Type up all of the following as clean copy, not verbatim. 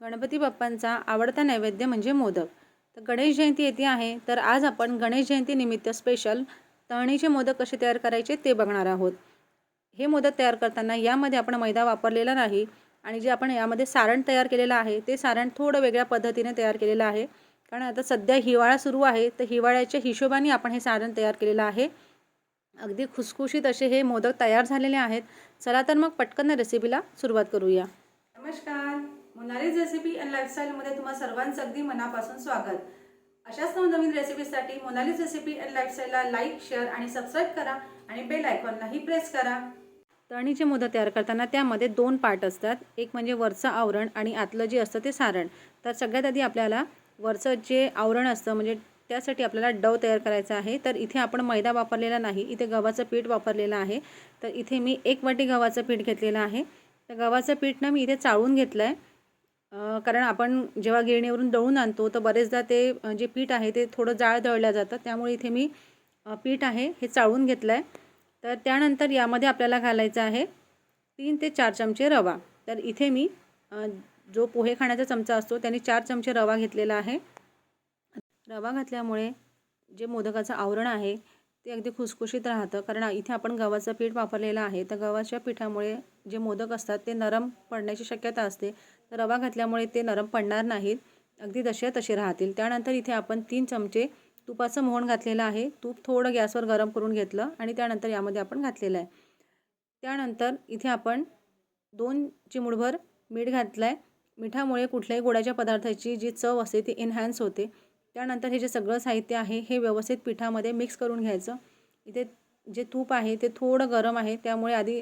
गणपती बाप्पांचा आवडता नैवेद्य म्हणजे मोदक. तर गणेश जयंती येते आहे, तर आज आपण गणेश जयंती निमित्त स्पेशल तळणीचे मोदक कसे तयार करायचे ते बघणार आहोत. हे मोदक तयार करताना यामध्ये आपण मैदा वापरलेला नाही आणि जे आपण यामध्ये सारण तयार केलेलं आहे ते सारण थोडं वेगळ्या पद्धतीने तयार केलेलं आहे. कारण आता सध्या हिवाळा सुरू आहे, तर हिवाळ्याच्या हिशोबाने आपण हे सारण तयार केलेलं आहे. अगदी खुसखुशीत असे हे मोदक तयार झालेले आहेत. चला तर मग पटकन रेसिपीला सुरुवात करूया. नमस्कार, मोनालीज रेसिपी अँड लाईफस्टाईलमध्ये तुम्हा सर्वांचं अगदी मनापासून स्वागत. अशाच नवनवीन रेसिपीसाठी मोनालीज रेसिपी अँड लाईफस्टाईलला लाईक, शेअर आणि सबस्क्राईब करा आणि बेल आयकॉनलाही प्रेस करा. तळणीचे मोदक तयार करताना त्यामध्ये 2 पार्ट असतात. एक म्हणजे वरचं आवरण आणि आतलं जे असतं ते सारण. तर सगळ्यात आधी आपल्याला वरचं जे आवरण असतं म्हणजे त्यासाठी आपल्याला डव तयार करायचा आहे. तर इथे आपण मैदा वापरलेला नाही, इथे गव्हाचं पीठ वापरलेलं आहे. तर इथे मी 1 वाटी गव्हाचं पीठ घेतलेलं आहे. तर गव्हाचं पीठ ना मी इथे चाळून घेतलं आहे. कारण आपण जेव्हा गिरणीवरून दळून आणतो तर बरेचदा ते जे पीठ आहे ते थोडं जाड दळलं जातं. त्यामुळे इथे मी पीठ आहे हे चाळून घेतलं आहे. तर त्यानंतर यामध्ये आपल्याला घालायचं आहे 3 ते 4 चमचे रवा. तर इथे मी जो पोहे खाण्याचा चमचा असतो त्याने 4 चमचे रवा घेतलेला आहे. रवा घातल्यामुळे जे मोदकाचं आवरण आहे ते अगदी खुसखुशीत राहतं. कारण इथे आपण गव्हाचं पीठ वापरलेलं आहे. तर गव्हाच्या पिठामुळे जे मोदक असतात ते नरम पडण्याची शक्यता असते. तर रवा घातल्यामुळे ते नरम पडणार नाहीत, अगदी तसे राहतील. त्यानंतर इथे आपण 3 चमचे तुपाचं मोहन घातलेलं आहे. तूप थोडं गॅसवर गरम करून घेतलं आणि त्यानंतर यामध्ये आपण घातलेलं आहे. त्यानंतर इथे आपण 2 चिमूटभर मीठ घातलं आहे. मिठामुळे कुठल्याही गोडाच्या पदार्थाची जी चव असते ती एन्हान्स होते. त्यानंतर हे जे सगळं साहित्य आहे हे व्यवस्थित पिठामध्ये मिक्स करून घ्यायचं. इथे जे तूप आहे ते थोडं गरम आहे, त्यामुळे आधी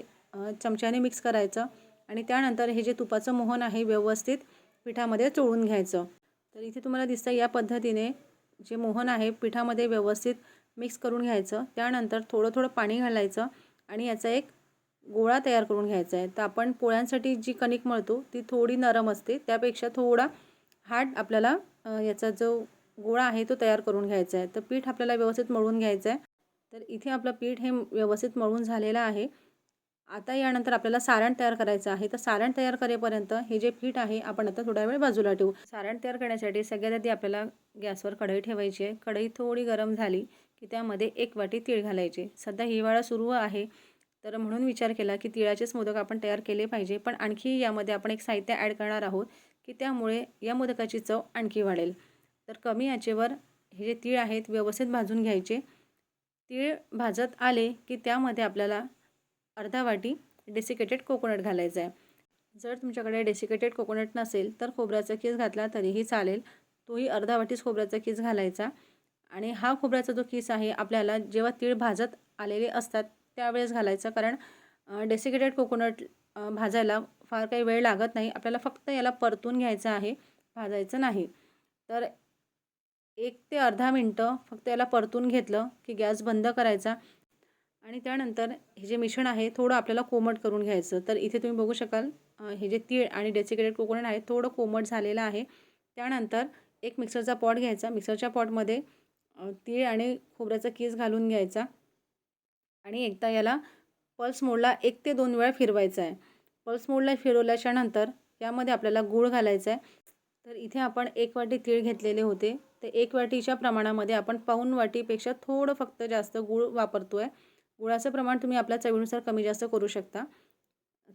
चमच्याने मिक्स करायचं आणि त्यानंतर हे जे तुपाचं मोहन आहे व्यवस्थित पिठामध्ये चोळून घ्यायचं. तर इथे तुम्हाला दिसतं या पद्धतीने जे मोहन आहे पिठामध्ये व्यवस्थित मिक्स करून घ्यायचं. त्यानंतर थोडं पाणी घालायचं आणि याचा एक गोळा तयार करून घ्यायचा आहे. तर आपण पोळ्यांसाठी जी कणिक मळतो ती थोडी नरम असते, त्यापेक्षा थोडा हार्ड आपल्याला याचा जो गोळा आहे तो तयार करून घ्यायचा आहे. तर पीठ आपल्याला व्यवस्थित मळून घ्यायचं आहे. तर इथे आपलं पीठ हे व्यवस्थित मळून झालेलं आहे. आता यानंतर आपल्याला सारण तयार करायचं आहे. तर सारण तयार करेपर्यंत हे जे पीठ आहे आपण आता थोडा वेळ बाजूला ठेवू. सारण तयार करण्यासाठी सगळ्यात आधी आपल्याला गॅसवर कढई ठेवायची आहे. कढई थोडी गरम झाली की त्यामध्ये 1 वाटी तीळ घालायचे. सध्या हिवाळा सुरू आहे, तर म्हणून विचार केला की तिळाचेच मोदक आपण तयार केले पाहिजे. पण आणखी यामध्ये आपण एक साहित्य ॲड करणार आहोत की त्यामुळे या मोदकाची चव आणखी वाढेल. तर कमी आचेवर हे जे तीळ आहेत व्यवस्थित भाजून घ्यायचे. तीळ भाजत आले की त्यामध्ये आपल्याला अर्धा वाटी डेसिकेटेड कोकोनट घालायचं आहे. जर तुमच्याकडे डेसिकेटेड कोकोनट नसेल तर खोबऱ्याचा कीस घातला तरीही चालेल. तोही अर्धा वाटीच खोबऱ्याचा कीस घालायचा आणि हा खोबऱ्याचा जो कीस आहे आपल्याला जेव्हा तीळ भाजत आलेले असतात त्यावेळेस घालायचा. कारण डेसिकेटेड कोकोनट भाजायला फार काही वेळ लागत नाही. आपल्याला फक्त याला परतून घ्यायचं आहे, भाजायचं नाही. तर 1 ते अर्धा मिनटं फक्त याला परतून घेतलं की गॅस बंद करायचा आणि त्यानंतर हे जे मिश्रण आहे थोडं आपल्याला कोमट करून घ्यायचं. तर इथे तुम्ही बघू शकाल हे जे तीळ आणि डेसिकेटेड कोकोनट आहे थोडं कोमट झालेलं आहे. त्यानंतर एक मिक्सरचा पॉट घ्यायचा. मिक्सरच्या पॉटमध्ये तीळ आणि खोबऱ्याचा कीस घालून घ्यायचा आणि एकदा याला पल्स मोडला 1 ते 2 वेळा फिरवायचा आहे. पल्स मोडला फिरवल्याच्या नंतर यामध्ये आपल्याला गूळ घालायचा आहे. तर इथे आपण 1 वाटी तीळ घेतलेले होते. तर 1 वाटीच्या प्रमाणामध्ये आपण पाऊण वाटीपेक्षा थोडं फक्त जास्त गूळ वापरतो आहे. गुळाचं प्रमाण तुम्ही आपल्या चवीनुसार कमी जास्त करू शकता.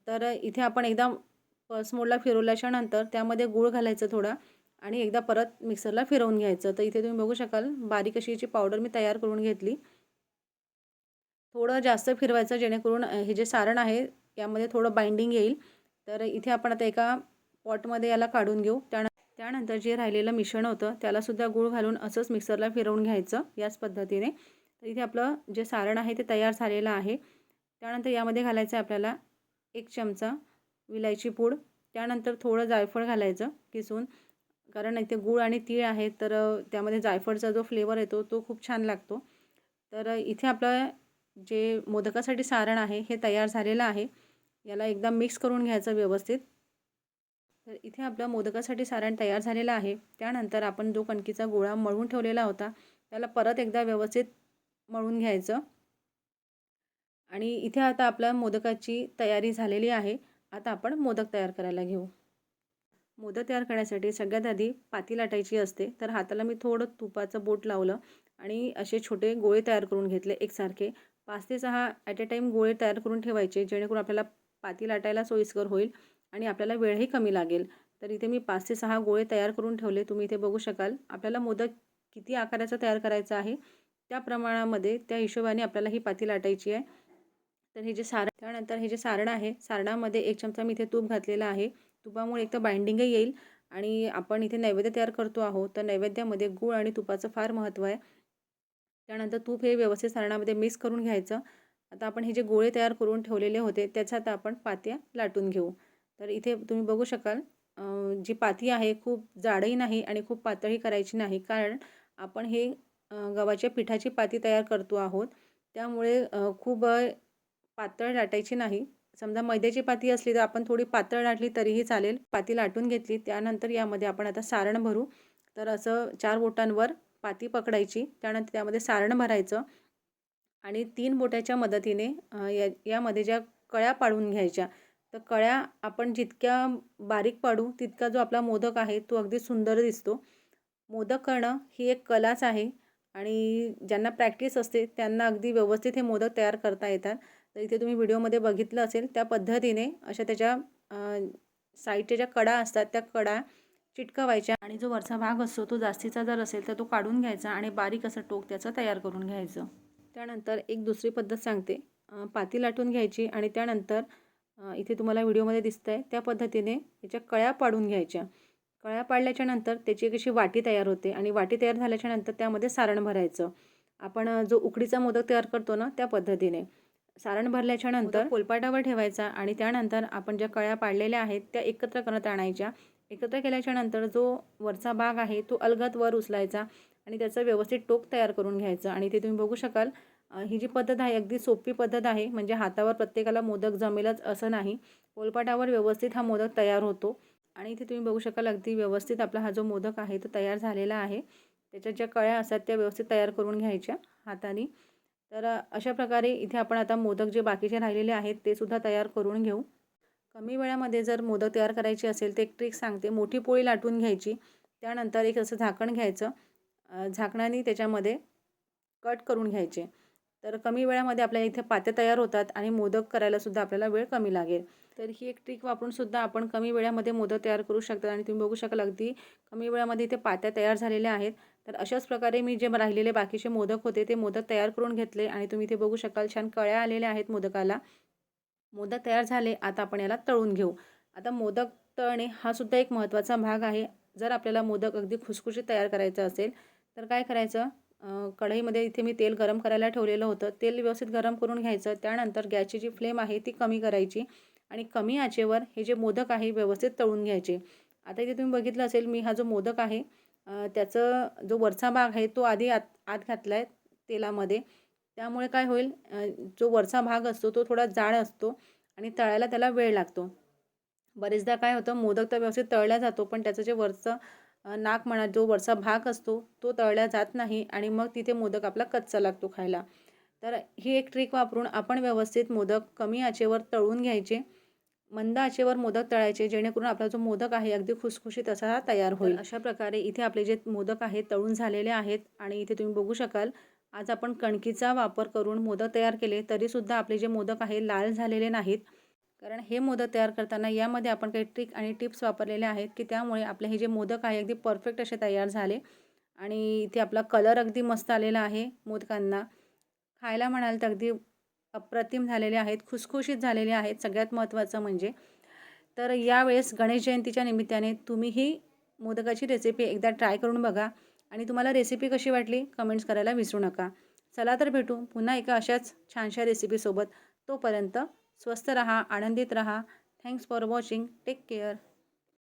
तर इथे आपण एकदा पल्स मोडला फिरवल्याच्या नंतर त्यामध्ये गूळ घालायचं थोडा आणि एकदा परत मिक्सरला फिरवून घ्यायचं. तर इथे तुम्ही बघू शकाल बारीक अशी याची पावडर मी तयार करून घेतली. थोडं जास्त फिरवायचं जेणेकरून हे जे सारण आहे यामध्ये थोडं बाइंडिंग येईल. तर इथे आपण आता एका पॉटमध्ये याला काढून घेऊ. त्यानंतर जे राहिलेलं मिश्रण होतं त्यालासुद्धा गूळ घालून असंच मिक्सरला फिरवून घ्यायचं याच पद्धतीने. तर इथे आपलं जे सारण आहे ते तयार झालेलं आहे. त्यानंतर यामध्ये घालायचं आहे आपल्याला 1 चमचा विलायची पूड. त्यानंतर थोडं जायफळ घालायचं किसून, कारण इथे गूळ आणि तीळ आहे तर त्यामध्ये जायफळचा जो फ्लेवर येतो तो खूप छान लागतो. तर इथे आपलं जे मोदकासाठी सारण आहे हे तयार झालेलं आहे. याला एकदा मिक्स करून घ्यायचं व्यवस्थित. तर इथे आपलं मोदकासाठी सारण तयार झालेलं आहे. त्यानंतर आपण जो कणकीचा गोळा मळून ठेवलेला होता त्याला परत एकदा व्यवस्थित मळून घ्यायचं आणि इथे आता आपल्या मोदकाची तयारी झालेली आहे. आता आपण मोदक तयार करायला घेऊ. मोदक तयार करण्यासाठी सगळ्यात आधी पाती लाटायची असते. तर हाताला मी थोडं तुपाचं बोट लावलं आणि असे छोटे गोळे तयार करून घेतले एकसारखे. 5 ते 6 ॲट अ टाईम गोळे तयार करून ठेवायचे, जेणेकरून आपल्याला पाती लाटायला सोयीस्कर होईल आणि आपल्याला वेळही कमी लागेल. तर इथे मी 5 ते 6 गोळे तयार करून ठेवले. तुम्ही इथे बघू शकाल. आपल्याला मोदक किती आकाराचा तयार करायचा आहे, त्या प्रमाणामध्ये, त्या हिशोबाने आपल्याला ही पाती लाटायची आहे. तर हे जे सारण त्यानंतर हे जे सारण आहे, सारणामध्ये 1 चमचा मी इथे तूप घातलेलं आहे. तुपामुळे एक तर बाइंडिंगही येईल आणि आपण इथे नैवेद्य तयार करतो आहोत, तर नैवेद्यामध्ये गूळ आणि तुपाचं फार महत्त्व आहे. त्यानंतर तूप हे व्यवस्थित सारणामध्ये मिक्स करून घ्यायचं. आता आपण हे जे गोळे तयार करून ठेवलेले होते, त्याच्या आता आपण पात्या लाटून घेऊ. तर इथे तुम्ही बघू शकाल, जी पाती आहे खूप जाडही नाही आणि खूप पातळही करायची नाही, कारण आपण हे गव्हाच्या पिठाची पाती तयार करतो आहोत. त्यामुळे खूप पातळ लाटायची नाही. समजा मैद्याची पाती असली तर आपण थोडी पातळ लाटली तरीही चालेल. पाती लाटून घेतली, त्यानंतर यामध्ये आपण आता सारण भरू. तर असं 4 बोटांवर पाती पकडायची, त्यानंतर त्यामध्ये सारण भरायचं आणि 3 बोटाच्या मदतीने यामध्ये ज्या कळ्या पाडून घ्यायच्या. तर कळ्या आपण जितक्या बारीक पाडू, तितका जो आपला मोदक आहे तो अगदी सुंदर दिसतो. मोदक करणं ही एक कलाच आहे आणि ज्यांना प्रॅक्टिस असते त्यांना अगदी व्यवस्थित हे मोदक तयार करता येतात. तर इथे तुम्ही व्हिडिओमध्ये बघितलं असेल, त्या पद्धतीने अशा त्याच्या साईडच्या ज्या कडा असतात त्या कडा चिटकवायच्या आणि जो वरचा भाग असतो तो जास्तीचा जर असेल तर तो काढून घ्यायचा आणि बारीक असं टोक त्याचं तयार करून घ्यायचं. त्यानंतर एक दुसरी पद्धत सांगते. पाती लाटून घ्यायची आणि त्यानंतर इथे तुम्हाला व्हिडिओमध्ये दिसतंय त्या पद्धतीने त्याच्या कळ्या पाडून घ्यायच्या. कळ्या पाडल्याच्या नंतर त्याची एक अशी वाटी तयार होते आणि वाटी तयार झाल्याच्या नंतर त्यामध्ये सारण भरायचं. आपण जो उकडीचा मोदक तयार करतो ना, त्या पद्धतीने सारण भरल्याच्या नंतर पोलपाटावर ठेवायचा आणि त्यानंतर आपण ज्या कळ्या पाडलेल्या आहेत त्या एकत्र करत आणायच्या. एकत्र केल्याच्या नंतर जो वरचा भाग आहे तो अलगद वर उचलायचा आणि त्याचं व्यवस्थित टोक तयार करून घ्यायचं. आणि ते तुम्ही बघू शकाल, ही जी पद्धत आहे अगदी सोपी पद्धत आहे. म्हणजे हातावर प्रत्येकाला मोदक जमेलच असं नाही. पोलपाटावर व्यवस्थित हा मोदक तयार होतो आणि इथे तुम्ही बघू शकाल अगदी व्यवस्थित आपला हा जो मोदक आहे तो तयार झालेला आहे. त्याच्यात ज्या कळ्या असतात त्या व्यवस्थित तयार करून घ्यायच्या हाताने. तर अशा प्रकारे इथे आपण आता मोदक जे बाकीचे राहिलेले आहेत ते सुद्धा तयार करून घेऊ. कमी वेळामध्ये जर मोदक तयार करायचे असेल तर एक ट्रिक सांगते. मोठी पोळी लाटून घ्यायची, त्यानंतर एक असं झाकण घ्यायचं, झाकणाने त्याच्यामध्ये कट करून घ्यायचे. तर कमी वेळामध्ये आपल्या इथे पात्या तयार होतात आणि मोदक करायला सुद्धा आपल्याला वेळ कमी लागेल. तर ही एक ट्रिक वापरून सुद्धा आपण कमी वेळामध्ये मोदक तयार करू शकता आणि तुम्ही बघू शकाल अगदी कमी वेळामध्ये इथे पात्या तयार झालेल्या आहेत. तर अशाच प्रकारे मी जे राहिलेले बाकीचे मोदक होते ते मोदक तयार करून घेतले आणि तुम्ही इथे बघू शकाल छान कळ्या आलेल्या आहेत मोदकाला. मोदक तयार झाले, आता आपण याला तळून घेऊ. आता मोदक तळणे हा सुद्धा एक महत्त्वाचा भाग आहे. जर आपल्याला मोदक अगदी खुसखुशीत तयार करायचा असेल तर काय करायचं, कढईमध्ये इथे मी तेल गरम करायला ठेवलेलं होतं. तेल व्यवस्थित गरम करून घ्यायचं. त्यानंतर गॅसची जी फ्लेम आहे ती कमी करायची आणि कमी आचेवर हे जे मोदक आहे व्यवस्थित तळून घ्यायचे. आता इथे तुम्ही बघितलं असेल, मी हा जो मोदक आहे त्याचं जो वरचा भाग आहे तो आधी आत घातला आहे तेलामध्ये. त्यामुळे काय होईल, जो वरचा भाग असतो तो थोडा जाड असतो आणि तळायला त्याला वेळ लागतो. बरेचदा काय होतं, मोदक तर व्यवस्थित तळला जातो पण त्याचं जे वरचं नाक म्हणा, जो वरचा भाग असतो तो तळला जात नाही आणि मग तिथे मोदक आपला कच्चा लागतो खायला. तर ही एक ट्रिक वापरून आपण व्यवस्थित मोदक कमी आचेवर तळून घ्यायचे. मंद आचेवर मोदक तळायचे, जेणेकरून आपला जो मोदक आहे अगदी खुसखुशीत असा हा तयार होईल. अशा प्रकारे इथे आपले जे मोदक आहेत तळून झालेले आहेत आणि इथे तुम्ही बघू शकाल, आज आपण कणकीचा वापर करून मोदक तयार केले तरीसुद्धा आपले जे मोदक आहे लाल झालेले नाहीत. कारण हे मोदक तयार करताना यामध्ये आपण काही ट्रिक आणि टिप्स वापरलेले आहेत की त्यामुळे आपले हे जे मोदक आहे अगदी परफेक्ट असे तयार झाले आणि इथे आपला कलर अगदी मस्त आलेला आहे मोदकांना. खायला म्हणाल तर अगदी अप्रतिम झालेले आहेत, खुसखुशीत झालेले आहेत सगळ्यात महत्त्वाचं म्हणजे. तर यावेळेस गणेश जयंतीच्या निमित्ताने तुम्हीही मोदकाची रेसिपी एकदा ट्राय करून बघा आणि तुम्हाला रेसिपी कशी वाटली कमेंट्स करायला विसरू नका. चला तर भेटू पुन्हा एका अशाच छानशा रेसिपीसोबत. तोपर्यंत स्वस्थ रहा, आनंदित रहा. Thanks for watching. Take care.